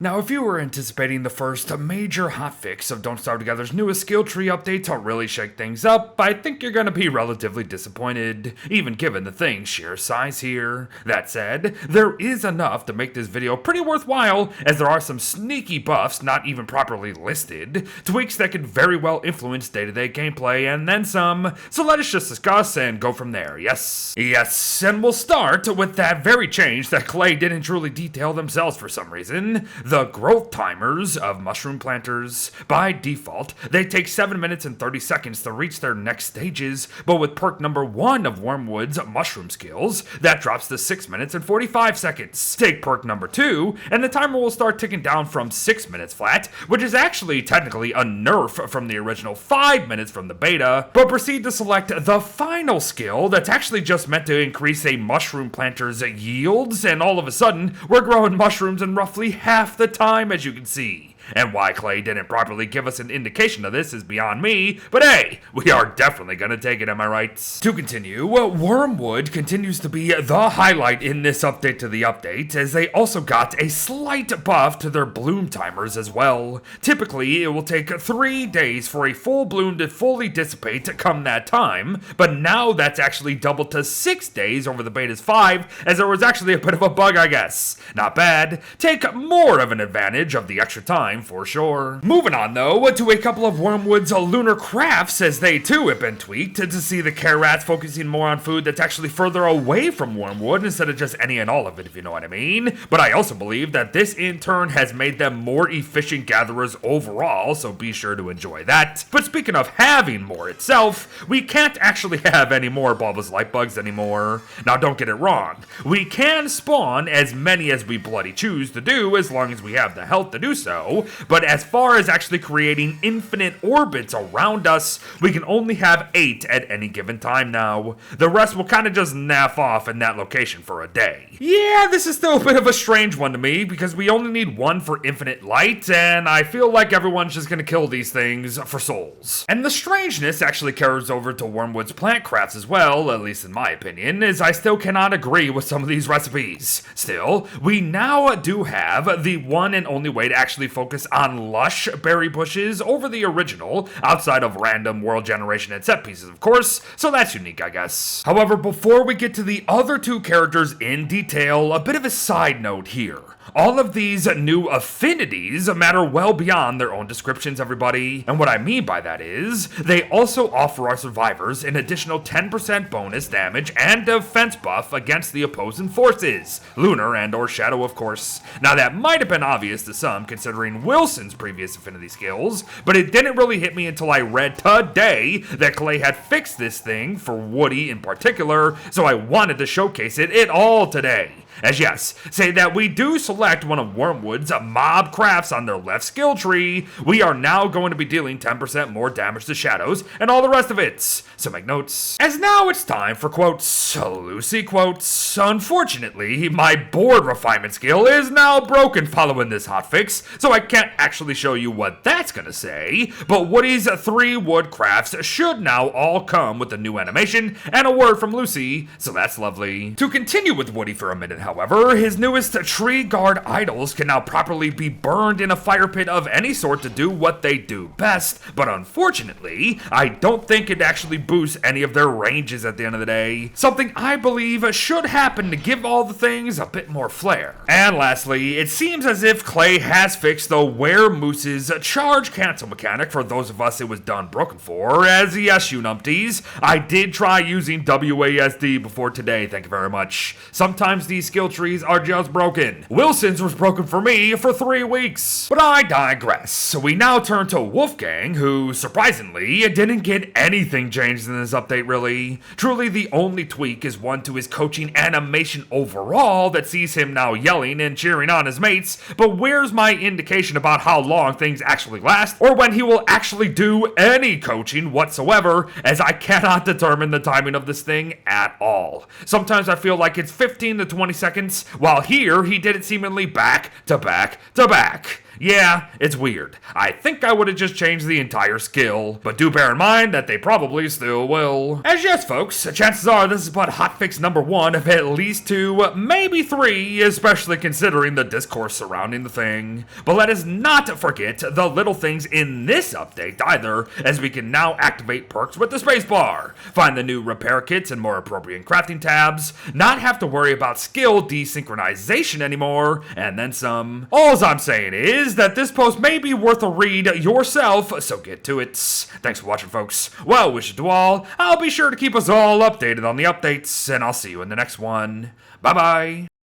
Now, if you were anticipating the first major hotfix of Don't Starve Together's newest skill tree update to really shake things up, I think you're gonna be relatively disappointed, even given the thing's sheer size here. That said, there is enough to make this video pretty worthwhile, as there are some sneaky buffs not even properly listed, tweaks that could very well influence day-to-day gameplay, and then some, so let us just discuss and go from there, yes? Yes, and we'll start with that very change that Klei didn't truly detail themselves for some reason. The growth timers of mushroom planters. By default, they take 7 minutes and 30 seconds to reach their next stages, but with perk number 1 of Wormwood's mushroom skills, that drops to 6 minutes and 45 seconds. Take perk number 2, and the timer will start ticking down from 6 minutes flat, which is actually technically a nerf from the original 5 minutes from the beta, but proceed to select the final skill that's actually just meant to increase a mushroom planter's yields, and all of a sudden, we're growing mushrooms in roughly half the time, as you can see. And why Klei didn't properly give us an indication of this is beyond me, but hey, we are definitely gonna take it, am I right? To continue, Wormwood continues to be the highlight in this update to the update, as they also got a slight buff to their bloom timers as well. Typically, it will take 3 days for a full bloom to fully dissipate come that time, but now that's actually doubled to 6 days over the beta's 5, as there was actually a bit of a bug, I guess. Not bad. Take more of an advantage of the extra time for sure. Moving on though, to a couple of Wormwood's lunar crafts, as they too have been tweaked to see the care rats focusing more on food that's actually further away from Wormwood instead of just any and all of it, if you know what I mean. But I also believe that this in turn has made them more efficient gatherers overall, so be sure to enjoy that. But speaking of having more itself, we can't actually have any more bulbous light bugs anymore. Now don't get it wrong, we can spawn as many as we bloody choose to do as long as we have the health to do so, but as far as actually creating infinite orbits around us, we can only have 8 at any given time now. The rest will kind of just naff off in that location for a day. Yeah, this is still a bit of a strange one to me, because we only need 1 for infinite light, and I feel like everyone's just gonna kill these things for souls. And the strangeness actually carries over to Wormwood's plant crafts as well, at least in my opinion, as I still cannot agree with some of these recipes. Still, we now do have the one and only way to actually focus on lush berry bushes over the original, outside of random world generation and set pieces, of course, so that's unique, I guess. However, before we get to the other 2 characters in detail, a bit of a side note here. All of these new affinities matter well beyond their own descriptions, everybody. And what I mean by that is, they also offer our survivors an additional 10% bonus damage and defense buff against the opposing forces, lunar and or shadow, of course. Now that might have been obvious to some considering Wilson's previous affinity skills, but it didn't really hit me until I read today that Klei had fixed this thing for Woody in particular, so I wanted to showcase it all today. As yes, say that we do select one of Wormwood's mob crafts on their left skill tree, we are now going to be dealing 10% more damage to shadows and all the rest of it. So make notes. As now it's time for quotes, Lucy quotes. Unfortunately, my board refinement skill is now broken following this hotfix, so I can't actually show you what that's gonna say, but Woody's 3 wood crafts should now all come with a new animation and a word from Lucy, so that's lovely. To continue with Woody for a minute, however, his newest tree guard idols can now properly be burned in a fire pit of any sort to do what they do best, but unfortunately, I don't think it actually boosts any of their ranges at the end of the day. Something I believe should happen to give all the things a bit more flair. And lastly, it seems as if Klei has fixed the Weremoose's charge cancel mechanic for those of us it was done broken for, as yes, you numpties, I did try using WASD before today, thank you very much. Sometimes these skill trees are just broken. Wilson's was broken for me for 3 weeks. But I digress. So we now turn to Wolfgang, who, surprisingly, didn't get anything changed in this update, really. Truly, the only tweak is one to his coaching animation overall that sees him now yelling and cheering on his mates, but where's my indication about how long things actually last, or when he will actually do any coaching whatsoever, as I cannot determine the timing of this thing at all. Sometimes I feel like it's 15 to 20 seconds, while here he did it seemingly back to back to back. Yeah, it's weird. I think I would have just changed the entire skill, but do bear in mind that they probably still will. As yes, folks, chances are this is but hotfix number 1 of at least 2, maybe 3, especially considering the discourse surrounding the thing. But let us not forget the little things in this update either, as we can now activate perks with the spacebar, find the new repair kits and more appropriate crafting tabs, not have to worry about skill desynchronization anymore, and then some. All I'm saying is that this post may be worth a read yourself, so get to it. Thanks for watching, folks. Well wishes to all. I'll be sure to keep us all updated on the updates, and I'll see you in the next one. Bye-bye.